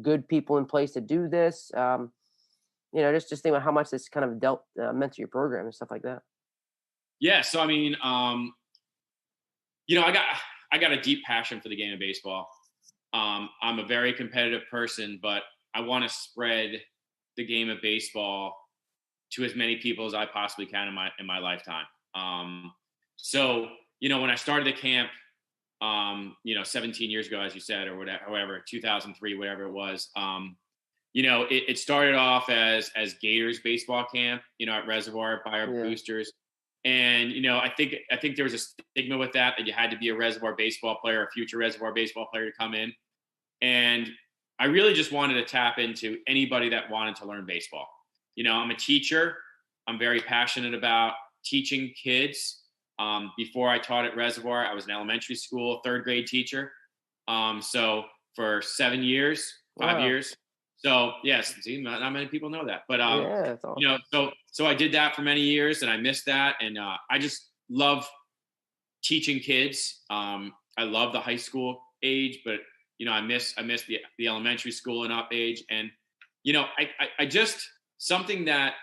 good people in place to do this? You know, just think about how much this kind of meant to your program and stuff like that. Yeah. So I mean, I got a deep passion for the game of baseball. I'm a very competitive person, but I want to spread the game of baseball to as many people as I possibly can in my lifetime. So when I started the camp, 17 years ago, as you said, or whatever, however, 2003, whatever it was. It started off as Gators baseball camp, at Reservoir by our Yeah. boosters. And I think there was a stigma with that you had to be a Reservoir baseball player, a future Reservoir baseball player to come in. And I really just wanted to tap into anybody that wanted to learn baseball. I'm a teacher. I'm very passionate about teaching kids. Before I taught at Reservoir, I was an elementary school third grade teacher. So for 7 years, 5 years. So yes, see, not many people know that, but Yeah, that's awesome. so I did that for many years, and I missed that, and I just love teaching kids. I love the high school age, but I miss the elementary school and up age, and I just something that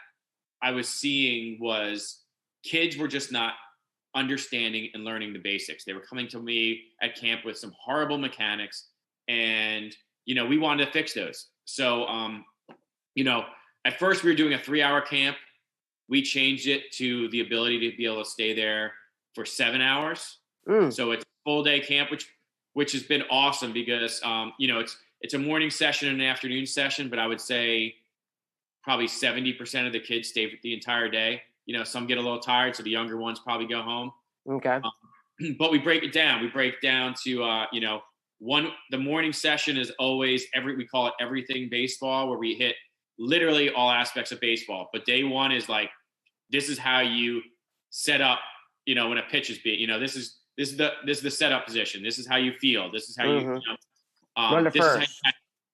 I was seeing was kids were just not understanding and learning the basics. They were coming to me at camp with some horrible mechanics, and we wanted to fix those. So at first we were doing a 3-hour camp. We changed it to the ability to be able to stay there for 7 hours. Mm. So it's a full day camp, which has been awesome because it's a morning session and an afternoon session, but I would say probably 70% of the kids stay for the entire day. Some get a little tired, so the younger ones probably go home. Okay. But we break it down. We break down to the morning session is always we call it everything baseball, where we hit literally all aspects of baseball. But day one is like, this is how you set up, when a pitch is being, this is the setup position. This is how you feel. This is how Run to this is first.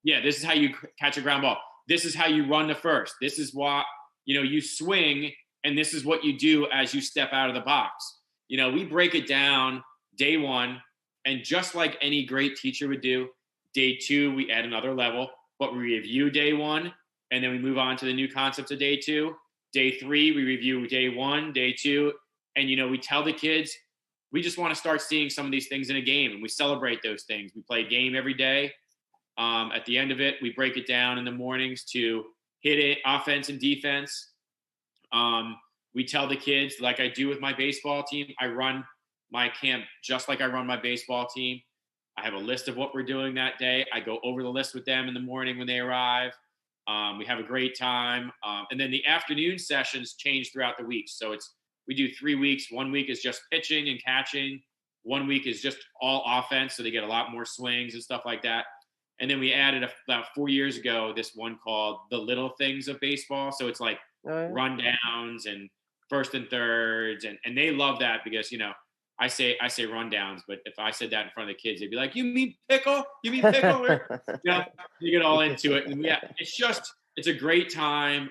this is how you catch a ground ball. This is how you run to first. This is what, you swing, and this is what you do as you step out of the box. We break it down day one, and just like any great teacher would do, day two, we add another level, but we review day one, and then we move on to the new concepts of day two. Day three, we review day one, day two, and, we tell the kids, we just want to start seeing some of these things in a game, and we celebrate those things. We play a game every day. At the end of it, we break it down in the mornings to hit it, offense and defense. We tell the kids, like I do with my baseball team, I run my camp just like I run my baseball team. I have a list of what we're doing that day. I go over the list with them in the morning when they arrive. We have a great time. And then the afternoon sessions change throughout the week. So we do 3 weeks. 1 week is just pitching and catching. 1 week is just all offense. So they get a lot more swings and stuff like that. And then we added about 4 years ago, this one called The Little Things of Baseball. So it's like rundowns and first and thirds. And they love that because, I say rundowns, but if I said that in front of the kids, they'd be like, you mean pickle? You mean pickle? You get all into it. And it's a great time.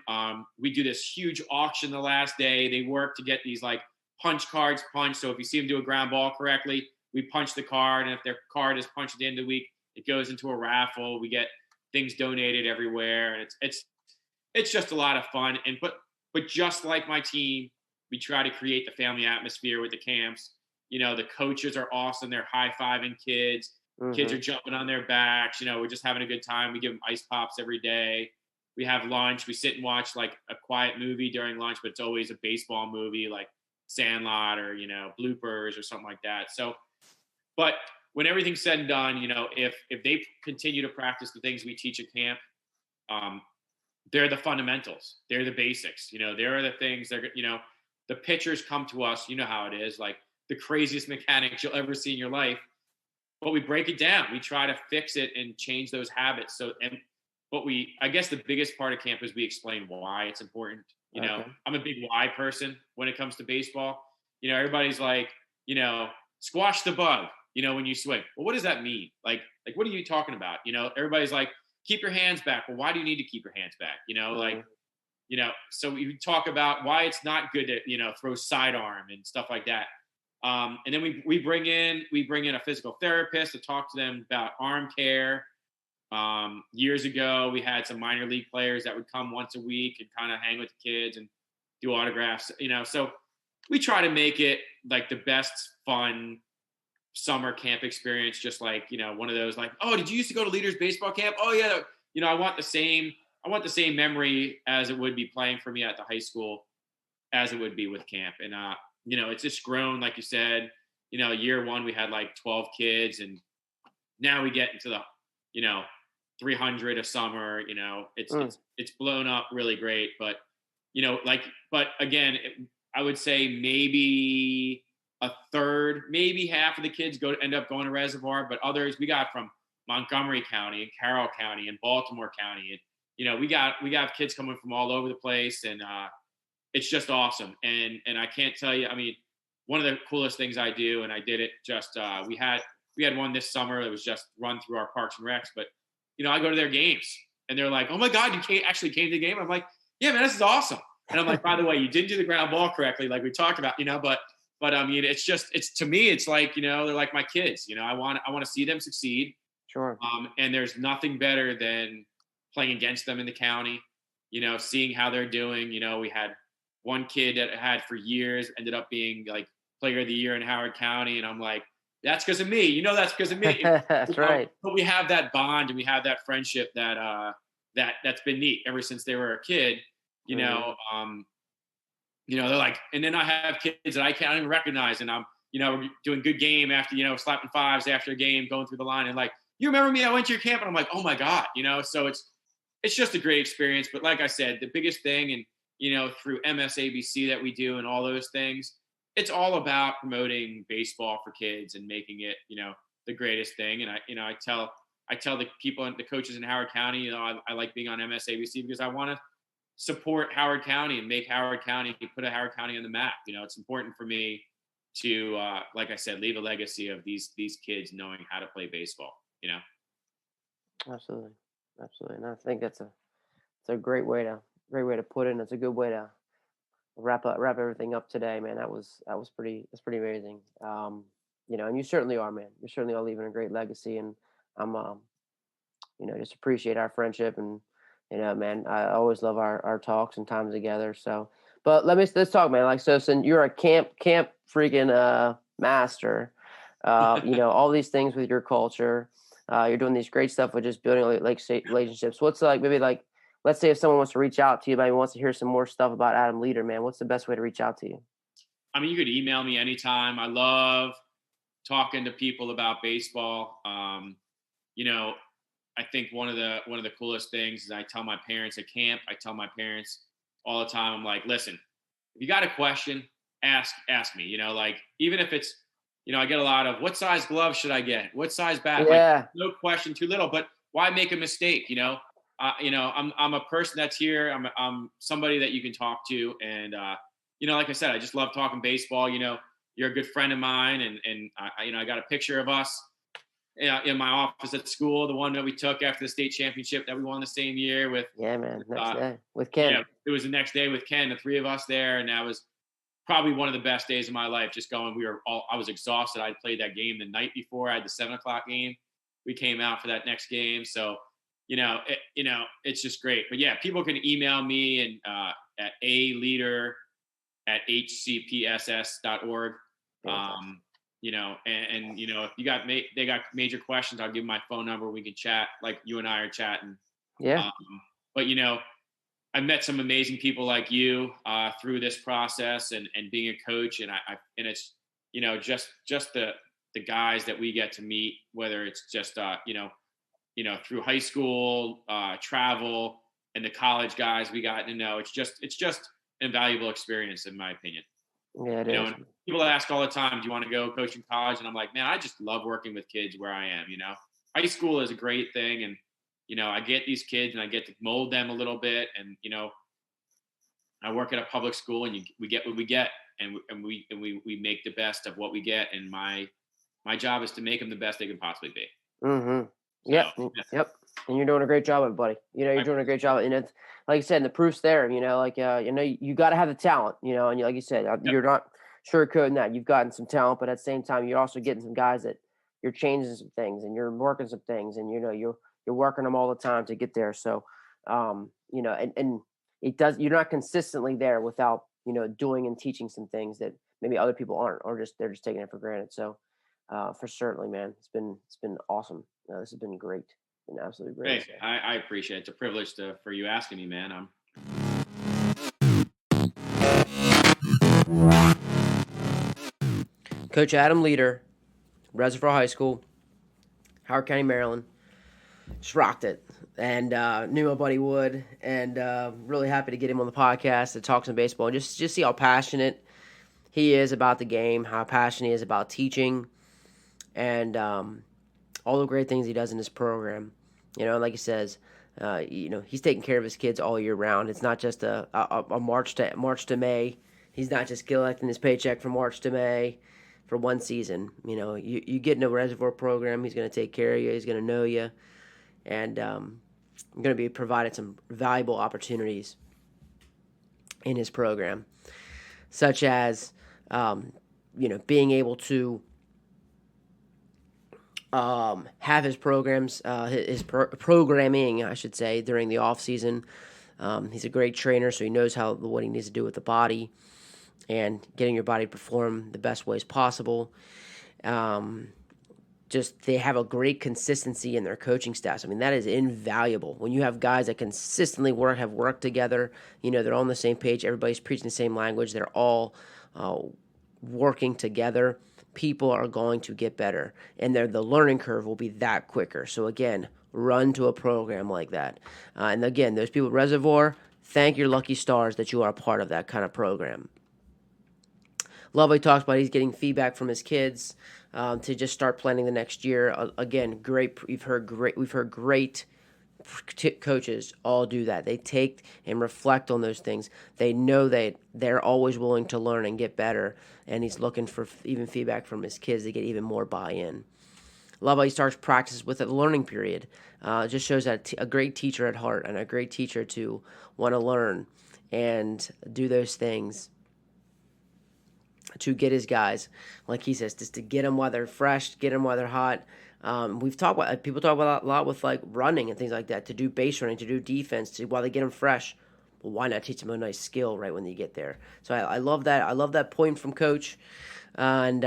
We do this huge auction the last day. They work to get these like punch cards punched. So if you see them do a ground ball correctly, we punch the card. And if their card is punched at the end of the week, it goes into a raffle. We get things donated everywhere. And it's just a lot of fun. But just like my team, we try to create the family atmosphere with the camps. The coaches are awesome. They're high-fiving kids. Mm-hmm. Kids are jumping on their backs. We're just having a good time. We give them ice pops every day. We have lunch. We sit and watch like a quiet movie during lunch, but it's always a baseball movie like Sandlot or, Bloopers or something like that. So, but when everything's said and done, if they continue to practice the things we teach at camp, they're the fundamentals. They're the basics. There are the things that, the pitchers come to us. You know how it is, like the craziest mechanics you'll ever see in your life. But we break it down. We try to fix it and change those habits. I guess the biggest part of camp is we explain why it's important. I'm a big why person when it comes to baseball. Everybody's like, squash the bug, when you swing. Well, what does that mean? Like, what are you talking about? Everybody's like, keep your hands back. Well, why do you need to keep your hands back? Mhm. So we talk about why it's not good to, throw sidearm and stuff like that. And then we bring in a physical therapist to talk to them about arm care. Years ago, we had some minor league players that would come once a week and kind of hang with the kids and do autographs. So we try to make it like the best fun summer camp experience, just like, one of those like, oh, did you used to go to leaders baseball camp? Oh yeah. I want the same memory as it would be playing for me at the high school as it would be with camp. And it's just grown, like you said. Year one we had like 12 kids, and now we get into the, you know, 300 a summer. It's Mm. it's it's blown up really great. But but again, I would say maybe a third, maybe half of the kids end up going to Reservoir, but others we got from Montgomery County and Carroll County and Baltimore County, and we got kids coming from all over the place, and it's just awesome. And I can't tell you, I mean, one of the coolest things I do, and I did it just we had one this summer that was just run through our parks and recs, but I go to their games and they're like, oh my God, actually came to the game. I'm like, yeah, man, this is awesome. And I'm like, by the way, you didn't do the ground ball correctly, like we talked about, but I mean, it's to me, it's like, they're like my kids. I want to see them succeed. Sure. And there's nothing better than playing against them in the county, seeing how they're doing. We had one kid that had for years ended up being like player of the year in Howard County. And I'm like, that's because of me. That's because of me. That's right. But we have that bond and we have that friendship that's been neat ever since they were a kid. They're like, and then I have kids that I can't even recognize, and I'm, we're doing good game after, slapping fives after a game, going through the line, and like, you remember me? I went to your camp, and I'm like, oh my God, so it's just a great experience. But like I said, the biggest thing, and through MSABC that we do and all those things, it's all about promoting baseball for kids and making it, the greatest thing. And I tell the people and the coaches in Howard County, I like being on MSABC because I want to support Howard County and make Howard County, put a Howard County on the map. It's important for me to, like I said, leave a legacy of these kids knowing how to play baseball. Absolutely. Absolutely. And I think it's a great way to put it. And it's a good way to wrap everything up today, man. That's pretty amazing. And you certainly are, man. You certainly are leaving a great legacy, and I'm just appreciate our friendship. And man, I always love our talks and time together. So, but let's talk, man. Like, so since you're a camp freaking master, all these things with your culture, you're doing these great stuff with just building like say relationships. What's like maybe like, let's say if someone wants to reach out to you, maybe wants to hear some more stuff about Adam Leader, man, what's the best way to reach out to you? I mean, you could email me anytime. I love talking to people about baseball. I think one of the coolest things is I tell my parents at camp, I tell my parents all the time, I'm like, listen, if you got a question, ask me, like, even if it's, I get a lot of what size glove should I get? What size bat? Like, Yeah. no question too little, but why make a mistake? I'm a person that's here. I'm somebody that you can talk to. And, like I said, I just love talking baseball. You're a good friend of mine. And I got a picture of us in my office at school, the one that we took after the state championship that we won the same year with. Yeah, man. Next day with Ken. It was the next day with Ken, the three of us there. And that was probably one of the best days of my life. Just going, I was exhausted. I'd played that game the night before. I had the 7:00 game. We came out for that next game. So, it's just great. But yeah, people can email me and at aleader@hcpss.org. If they got major questions, I'll give my phone number. We can chat like you and I are chatting. Yeah. But I met some amazing people like you through this process and being a coach, and it's just the guys that we get to meet, whether it's just through high school travel and the college guys we got to know. It's just an invaluable experience, in my opinion. Yeah, it is. And people ask all the time, do you want to go coach in college? And I'm like, man, I just love working with kids where I am. High school is a great thing. And, I get these kids and I get to mold them a little bit. And, I work at a public school, and we get what we get, and we make the best of what we get. And my job is to make them the best they can possibly be. Mm-hmm. So, Yep. yeah. Yep. And you're doing a great job of it, buddy. You're doing a great job. And it's like you said, the proof's there. You got to have the talent. And like you said, Yep. you're not sugarcoating that. You've gotten some talent, but at the same time, you're also getting some guys that you're changing some things and you're working some things, and you're working them all the time to get there. So, and it does. You're not consistently there without doing and teaching some things that maybe other people aren't, or they're just taking it for granted. So, for certainly, man, it's been awesome. This has been great. Been absolutely great. Hey, I appreciate it. It's a privilege for you asking me, man. Coach Adam Leader, Reservoir High School, Howard County, Maryland. Just rocked it, and knew my buddy would, and really happy to get him on the podcast to talk some baseball and just see how passionate he is about the game, how passionate he is about teaching, and all the great things he does in his program. Like he says, he's taking care of his kids all year round. It's not just a March to May. He's not just collecting his paycheck from March to May for one season. You get in a Reservoir program, he's going to take care of you. He's going to know you, and I'm going to be providing some valuable opportunities in his program, such as being able to have his programs, programming, I should say, during the off season. He's a great trainer, so he knows what he needs to do with the body and getting your body to perform the best ways possible. They have a great consistency in their coaching staffs. I mean, that is invaluable. When you have guys that consistently have worked together, they're all on the same page, everybody's preaching the same language, they're all working together, people are going to get better, and the learning curve will be that quicker. So again, run to a program like that. And again, those people at Reservoir, thank your lucky stars that you are a part of that kind of program. Lovely talks about he's getting feedback from his kids to just start planning the next year. Again, great. We've heard great coaches all do that. They take and reflect on those things. They know that they're always willing to learn and get better, and he's looking for even feedback from his kids to get even more buy-in. Love how he starts practice with a learning period. Just shows that a great teacher at heart and a great teacher to want to learn and do those things to get his guys, like he says, just to get them while they're fresh, get them while they're hot. People talk about a lot with like running and things like that, to do base running, to do defense, while they get them fresh. Well, why not teach them a nice skill right when they get there? So I love that. I love that point from Coach, and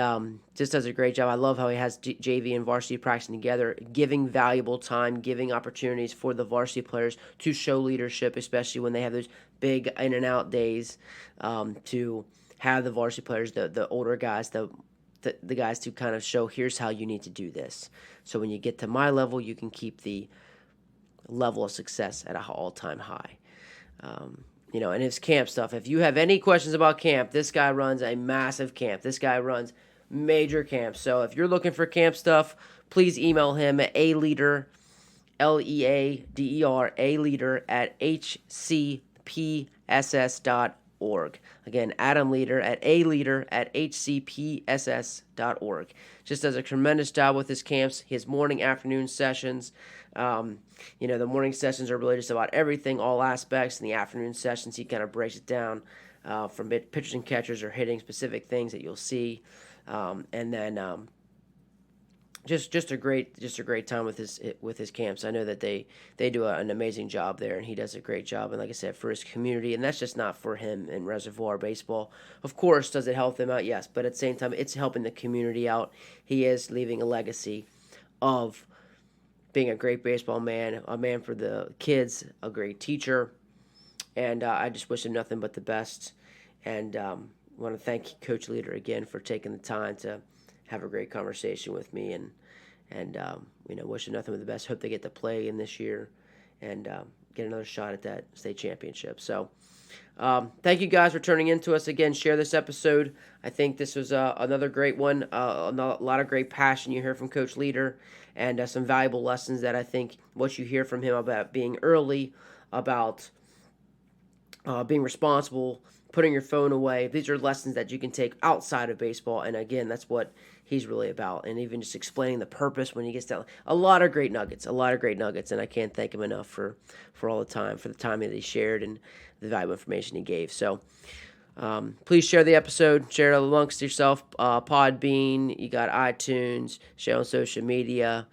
just does a great job. I love how he has JV and varsity practicing together, giving valuable time, giving opportunities for the varsity players to show leadership, especially when they have those big in and out days, to have the varsity players, the older guys, the guys to kind of show, here's how you need to do this. So when you get to my level, you can keep the level of success at an all-time high. And his camp stuff. If you have any questions about camp, this guy runs a massive camp. This guy runs major camps. So if you're looking for camp stuff, please email him at aleader, Leader, aleader at hcpss.org. Again, Adam Leader at hcpss.org. Just does a tremendous job with his camps, his morning, afternoon sessions. The morning sessions are really just about everything, all aspects. In the afternoon sessions, he kind of breaks it down from pitchers and catchers or hitting specific things that you'll see, and then just a great time with his camps. I know that they do an amazing job there, and he does a great job. And like I said, for his community, and that's just not for him in Reservoir baseball. Of course, does it help him out? Yes, but at the same time, it's helping the community out. He is leaving a legacy of being a great baseball man, a man for the kids, a great teacher, and I just wish him nothing but the best. And want to thank Coach Leader again for taking the time to have a great conversation with me, and wish him nothing but the best. Hope they get to play in this year and get another shot at that state championship. So thank you guys for turning in to us again. Share this episode. I think this was another great one. A lot of great passion you hear from Coach Leader, and some valuable lessons that I think what you hear from him about being early, about being responsible, putting your phone away. These are lessons that you can take outside of baseball, and again, that's what he's really about. And even just explaining the purpose when he gets down, a lot of great nuggets, and I can't thank him enough for all the time, for the time that he shared and the valuable information he gave. So please share the episode, share it amongst yourself. Podbean, you got iTunes, share on social media.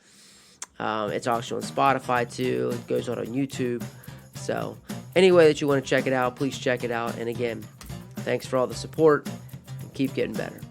It's also on Spotify too. It goes on YouTube. So any way that you want to check it out, please check it out. And again, thanks for all the support. Keep getting better.